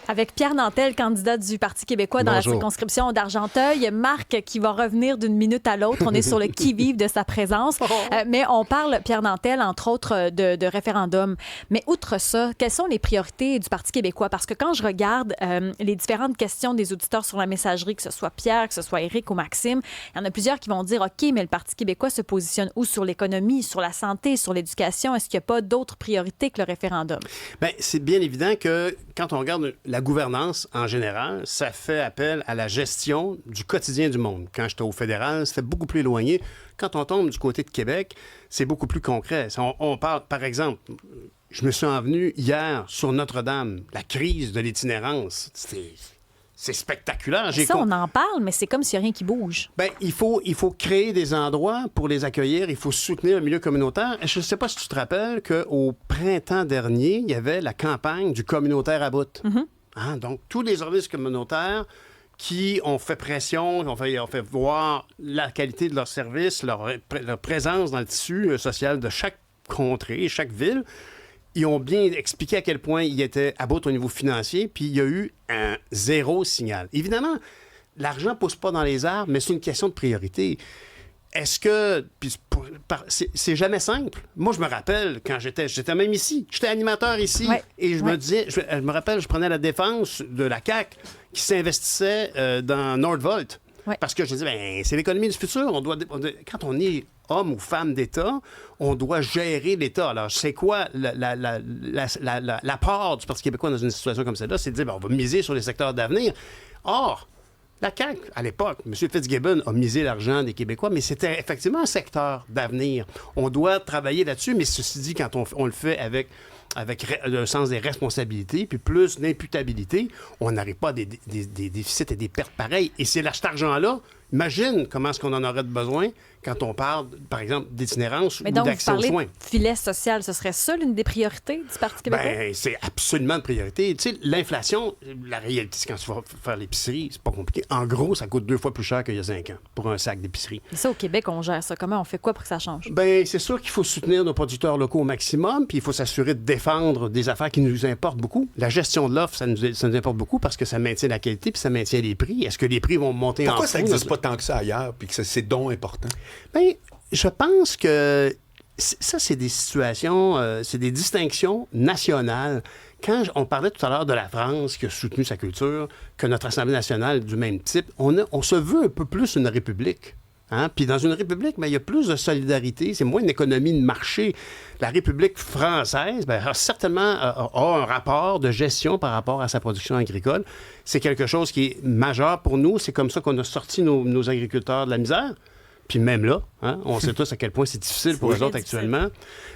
Avec Pierre Nantel, candidat du Parti québécois dans la circonscription d'Argenteuil. Marc qui va revenir d'une minute à l'autre. On est sur le qui-vive de sa présence. Mais on parle, Pierre Nantel, entre autres, de référendum. Mais outre ça, quelles sont les priorités du Parti québécois? Parce que quand je regarde les différentes questions des auditeurs sur la messagerie, que ce soit Pierre, que ce soit Éric ou Maxime, il y en a plusieurs qui vont dire, OK, mais le Parti québécois se positionne où? Sur l'économie, sur la santé, sur l'éducation? Est-ce qu'il n'y a pas d'autres priorités que le référendum? Bien, c'est bien évident que quand on regarde la gouvernance en général, ça fait appel à la gestion du quotidien du monde. Quand j'étais au fédéral, c'était beaucoup plus éloigné. Quand on tombe du côté de Québec, c'est beaucoup plus concret. On parle, par exemple, je me suis envenu hier sur Notre-Dame, la crise de l'itinérance. C'est spectaculaire. Ça, on en parle, mais c'est comme s'il n'y a rien qui bouge. Bien, il faut créer des endroits pour les accueillir. Il faut soutenir le milieu communautaire. Je ne sais pas si tu te rappelles qu'au printemps dernier, il y avait la campagne du communautaire à bout. Mm-hmm. Hein? Donc, tous les organismes communautaires qui ont fait pression, ont fait voir la qualité de leur service, leur présence dans le tissu social de chaque contrée, chaque ville. Ils ont bien expliqué à quel point ils étaient à bout au niveau financier, puis il y a eu un zéro signal. Évidemment, l'argent ne pousse pas dans les arbres, mais c'est une question de priorité. Est-ce que... Puis c'est jamais simple. Moi, je me rappelle, quand j'étais même ici, j'étais animateur ici, et je me disais, je me rappelle, je prenais la défense de la CAQ qui s'investissait dans Nordvolt. Ouais. Parce que je disais, ben, c'est l'économie du futur. Quand on est homme ou femme d'État, on doit gérer l'État. Alors, c'est quoi l'apport du Parti québécois dans une situation comme celle-là? C'est de dire, ben, on va miser sur les secteurs d'avenir. Or, la CAQ, à l'époque, M. Fitzgibbon a misé l'argent des Québécois, mais c'était effectivement un secteur d'avenir. On doit travailler là-dessus, mais ceci dit, quand on le fait avec le sens des responsabilités, puis plus d'imputabilité, on n'arrive pas à des déficits et des pertes pareilles. Et c'est cet argent-là, imagine comment est-ce qu'on en aurait besoin quand on parle, par exemple, d'itinérance ou d'accès aux soins. Mais donc, vous parlez de filet social, ce serait ça l'une des priorités du Parti québécois? Bien, c'est absolument une priorité. Tu sais, l'inflation, la réalité, c'est quand tu vas faire l'épicerie, c'est pas compliqué. En gros, ça coûte 2 fois plus cher qu'il y a 5 ans pour un sac d'épicerie. Et ça, au Québec, on gère ça. Comment on fait quoi pour que ça change? Bien, c'est sûr qu'il faut soutenir nos producteurs locaux au maximum, puis il faut s'assurer de défendre des affaires qui nous importent beaucoup. La gestion de l'offre, ça nous importe beaucoup parce que ça maintient la qualité puis ça maintient les prix. Est-ce que les prix vont monter Pourquoi en ça n'existe pas tant que ça ailleurs puis que c'est donc important? Bien, je pense que ça, c'est des situations, c'est des distinctions nationales. Quand on parlait tout à l'heure de la France qui a soutenu sa culture, que notre Assemblée nationale du même type, on se veut un peu plus une république. Hein? Puis dans une république, bien, il y a plus de solidarité, c'est moins une économie de marché. La République française bien, a certainement un rapport de gestion par rapport à sa production agricole. C'est quelque chose qui est majeur pour nous. C'est comme ça qu'on a sorti nos agriculteurs de la misère. Puis même là, hein, on sait tous à quel point c'est difficile pour eux autres actuellement.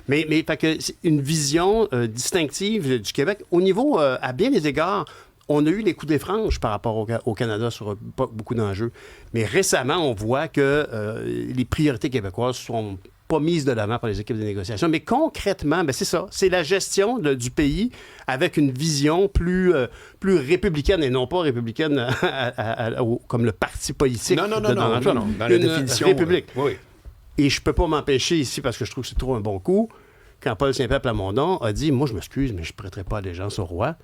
Mais fait que c'est une vision distinctive du Québec. Au niveau, à bien des égards, on a eu les coups des franges par rapport au Canada sur beaucoup d'enjeux. Mais récemment, on voit que les priorités québécoises sont pas mises de l'avant par les équipes de négociation. Mais concrètement, bien, c'est ça. C'est la gestion du pays avec une vision plus républicaine et non pas républicaine comme le parti politique. Non. Dans la définition. République. Oui. Et je peux pas m'empêcher ici, parce que je trouve que c'est trop un bon coup, quand Paul Saint-Pierre Plamondon a dit « Moi, je m'excuse, mais je ne prêterai pas allégeance au roi »,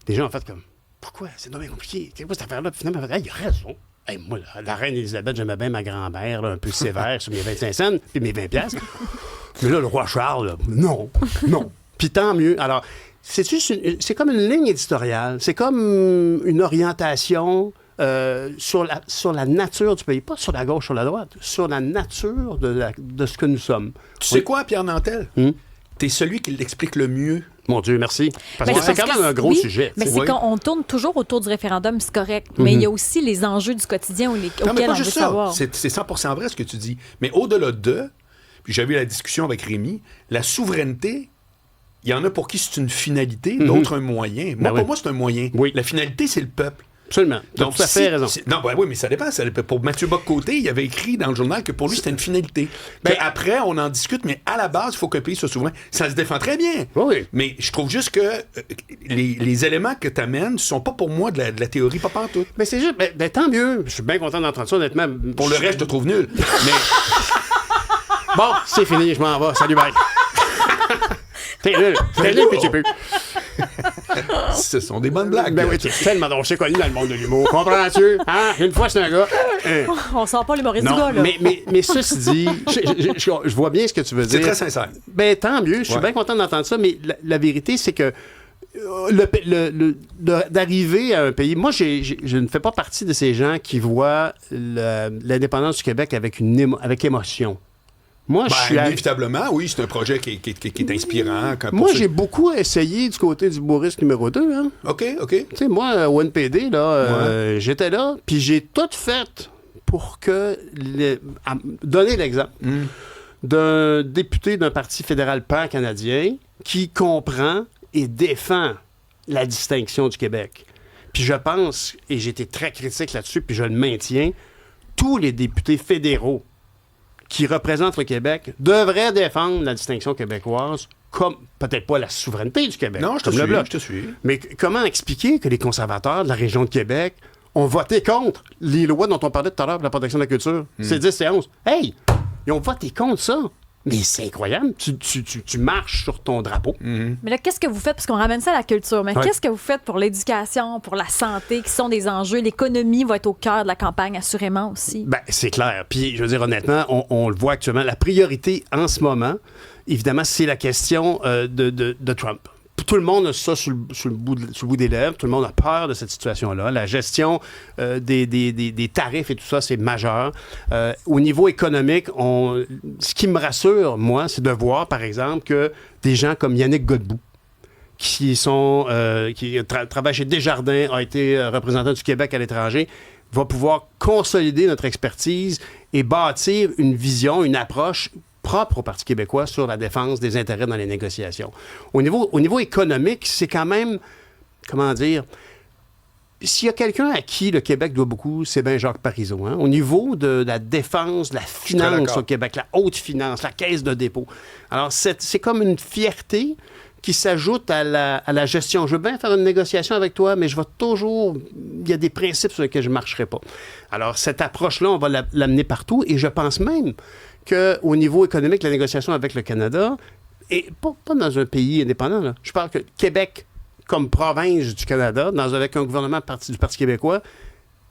les gens ont fait comme « Pourquoi? C'est dommage compliqué. C'est quoi cette affaire-là? » Puis finalement, il a raison. Hey, moi, la reine Élisabeth, j'aimais bien ma grand-mère, là, un peu sévère sur mes 25 cents puis mes 20 piastres. Mais là, le roi Charles, là, non. Puis tant mieux. Alors, c'est comme une ligne éditoriale. C'est comme une orientation sur la nature du pays. Pas sur la gauche, sur la droite. Sur la nature de ce que nous sommes. Tu sais quoi, Pierre Nantel? T'es celui qui l'explique le mieux. Mon Dieu, merci. Parce que c'est quand même un gros sujet. Mais c'est quand on tourne toujours autour du référendum, c'est correct. Mais il y a aussi les enjeux du quotidien auxquels on veut savoir. C'est 100% vrai ce que tu dis. Mais au-delà puis j'avais eu la discussion avec Rémi, la souveraineté, il y en a pour qui c'est une finalité, d'autres un moyen. Pour moi, c'est un moyen. Oui. La finalité, c'est le peuple. Absolument. Donc, tout à fait raison. Oui, mais ça dépend. Pour Mathieu Bock-Côté, il avait écrit dans le journal que pour lui, c'était une finalité. Après, on en discute, mais à la base, il faut que le pays soit souverain. Ça se défend très bien. Oui. Mais je trouve juste que les éléments que tu amènes ne sont pas pour moi de la théorie, pas pantoute. Mais c'est juste, tant mieux. Je suis bien content d'entendre ça, honnêtement. Pour le reste, je te trouve nul. Mais... Bon, c'est fini, je m'en vais. Salut, bye. T'es nul, puis tu peux. Ce sont des bonnes blagues. Ben oui, tu es tellement on s'est connu dans le monde de l'humour. Comprends-tu? Hein? Une fois, c'est un gars. On sort pas l'humoriste du Non, gars, là. mais ceci dit, je vois bien ce que tu veux dire. C'est très sincère. Ben, tant mieux. Je suis bien content d'entendre ça, mais la vérité, c'est que d'arriver à un pays... Moi, je ne fais pas partie de ces gens qui voient l'indépendance du Québec avec émotion. Moi, inévitablement, oui, c'est un projet qui est inspirant. Moi, j'ai beaucoup essayé du côté du bourriste numéro 2. Hein. OK. Tu sais, moi, au NPD, là, j'étais là, puis j'ai tout fait pour donner l'exemple d'un député d'un parti fédéral pan-canadien qui comprend et défend la distinction du Québec. Puis je pense, et j'ai été très critique là-dessus, puis je le maintiens, tous les députés fédéraux qui représentent le Québec devraient défendre la distinction québécoise comme, peut-être pas la souveraineté du Québec. Non, je te suis. Mais comment expliquer que les conservateurs de la région de Québec ont voté contre les lois dont on parlait tout à l'heure pour la protection de la culture? C'est 10 et 11. Hey! Ils ont voté contre ça. Mais c'est incroyable. Tu marches sur ton drapeau. Mais là, qu'est-ce que vous faites? Parce qu'on ramène ça à la culture. Mais qu'est-ce que vous faites pour l'éducation, pour la santé, qui sont des enjeux? L'économie va être au cœur de la campagne, assurément aussi. Ben, c'est clair. Puis, je veux dire, honnêtement, on le voit actuellement. La priorité en ce moment, évidemment, c'est la question de Trump. Tout le monde a ça sur le bout des lèvres. Tout le monde a peur de cette situation-là. La gestion des tarifs et tout ça, c'est majeur. Au niveau économique, ce qui me rassure, moi, c'est de voir, par exemple, que des gens comme Yannick Godbout, qui travaille chez Desjardins, a été représentant du Québec à l'étranger, va pouvoir consolider notre expertise et bâtir une vision, une approche propre au Parti québécois sur la défense des intérêts dans les négociations. Au niveau économique, c'est quand même, comment dire, s'il y a quelqu'un à qui le Québec doit beaucoup, c'est bien Jacques Parizeau. Hein? Au niveau de la défense, de la finance au Québec, la haute finance, la caisse de dépôt. Alors, c'est comme une fierté qui s'ajoute à la gestion. Je veux bien faire une négociation avec toi, mais je vais toujours... Il y a des principes sur lesquels je ne marcherai pas. Alors, cette approche-là, on va l'amener partout, et je pense même qu'au niveau économique, la négociation avec le Canada, et pas dans un pays indépendant, là. Je parle que Québec, comme province du Canada, avec un gouvernement du Parti québécois,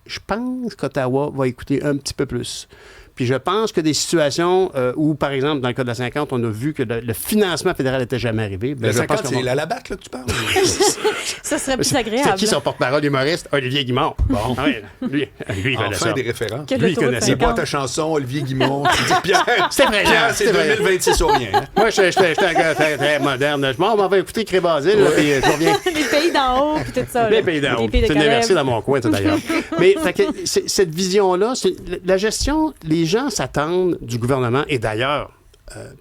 je pense qu'Ottawa va écouter un petit peu plus. Puis je pense que des situations où, par exemple, dans le cas de la 50, on a vu que le financement fédéral n'était jamais arrivé. La 50, c'est la BAC là, que tu parles? Ça serait plus agréable. C'est qui son porte-parole humoriste? Olivier Guimond. Bon, lui il connaît ça. Des référents. Lui, il connaît ça. C'est pas ta chanson, Olivier Guimond. Tu dis Pierre. C'est vrai. C'est 2026 ou rien. Moi, j'étais un gars très moderne. On m'en va écouter Cré-Basile, puis je reviens. Les pays d'en haut, puis tout ça. Les pays d'en haut. C'est inversé dans mon coin, d'ailleurs. Mais cette vision-là, la gestion, les gens s'attendent du gouvernement, et d'ailleurs,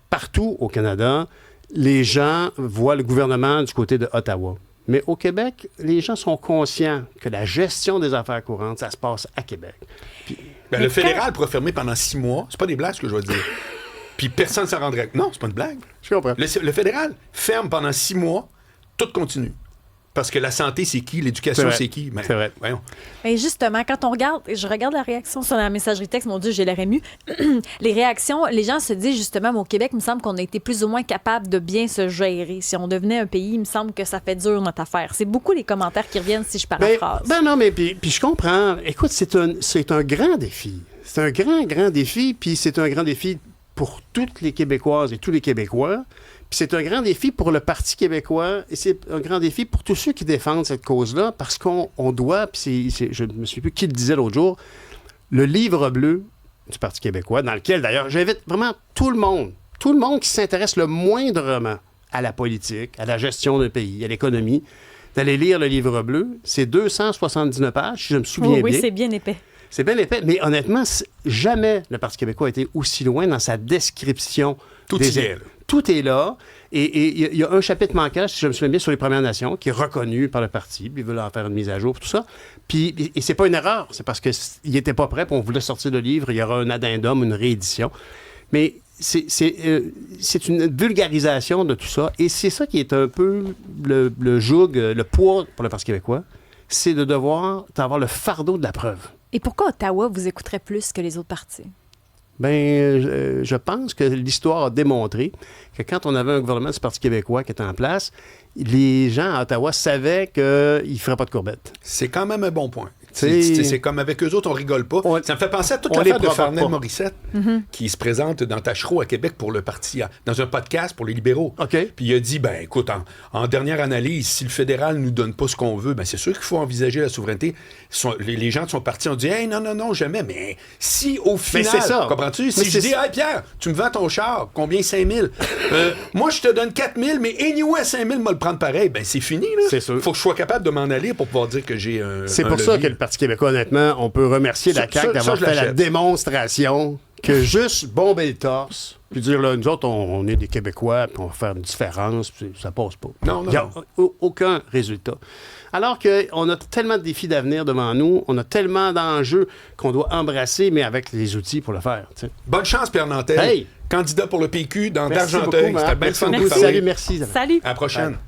partout au Canada, les gens voient le gouvernement du côté de Ottawa. Mais au Québec, les gens sont conscients que la gestion des affaires courantes, ça se passe à Québec. Puis, le fédéral pourra fermer pendant 6 mois. C'est pas des blagues, ce que je veux dire. Puis personne ne s'en rendrait... Non, c'est pas une blague. Je comprends. Le fédéral ferme pendant 6 mois, tout continue. Parce que la santé, c'est qui? L'éducation, c'est qui? C'est vrai. Voyons. Mais justement, quand on regarde, je regarde la réaction sur la messagerie texte, mon Dieu, j'ai l'air émue. Les réactions, les gens se disent justement, au Québec, il me semble qu'on a été plus ou moins capable de bien se gérer. Si on devenait un pays, il me semble que ça fait dur notre affaire. C'est beaucoup les commentaires qui reviennent si je paraphrase. Non, mais puis je comprends. Écoute, c'est un grand défi. C'est un grand défi, puis c'est un grand défi pour toutes les Québécoises et tous les Québécois. Puis c'est un grand défi pour le Parti québécois, et c'est un grand défi pour tous ceux qui défendent cette cause-là, parce qu'on doit, puis je ne me souviens plus qui le disait l'autre jour, le livre bleu du Parti québécois, dans lequel, d'ailleurs, j'invite vraiment tout le monde qui s'intéresse le moindrement à la politique, à la gestion d'un pays, à l'économie, d'aller lire le livre bleu. C'est 279 pages, si je me souviens bien. Oui, c'est bien épais. C'est bien épais, mais honnêtement, jamais le Parti québécois a été aussi loin dans sa description. Tout est là. Et il y a un chapitre manquant, si je me souviens bien, sur les Premières Nations, qui est reconnu par le parti, puis ils veulent en faire une mise à jour, tout ça. Puis, et c'est pas une erreur, c'est parce qu'il n'était pas prêt, puis on voulait sortir le livre, il y aura un addendum, une réédition. Mais c'est une vulgarisation de tout ça, et c'est ça qui est un peu le joug, le poids pour le Parti québécois, c'est d'avoir le fardeau de la preuve. Et pourquoi Ottawa vous écouterait plus que les autres partis? Je pense que l'histoire a démontré que quand on avait un gouvernement du Parti québécois qui était en place, les gens à Ottawa savaient qu'ils ne feraient pas de courbettes. C'est quand même un bon point. C'est comme avec eux autres, on rigole pas. Ça me fait penser à toute l'affaire de Farnell Morissette qui se présente dans Tachereau à Québec pour le parti, dans un podcast pour les libéraux. Okay. Puis il a dit, écoute, en dernière analyse, si le fédéral nous donne pas ce qu'on veut, c'est sûr qu'il faut envisager la souveraineté. Les gens de son parti ont dit, hey, non, jamais. Mais si au final, c'est ça. Comprends-tu? Si je dis, hey Pierre, tu me vends ton char, combien? 5 000? Moi, je te donne 4 000, mais anyway, 5 000, moi le prendre pareil. C'est fini, là. C'est sûr. Faut que je sois capable de m'en aller pour pouvoir dire que j'ai un. C'est pour ça que le Parti québécois, honnêtement, on peut remercier la CAQ d'avoir fait la démonstration que juste bomber le torse, puis dire, là, nous autres, on est des Québécois, puis on va faire une différence, puis ça passe pas. Non. Il n'y a aucun résultat. Alors qu'on a tellement de défis d'avenir devant nous, on a tellement d'enjeux qu'on doit embrasser, mais avec les outils pour le faire. T'sais. Bonne chance, Pierre Nantel. Hey! Candidat pour le PQ dans Merci d'Argenteuil. beaucoup, C'était bien fun de vous Salut, merci. Salut. À la prochaine. Bye.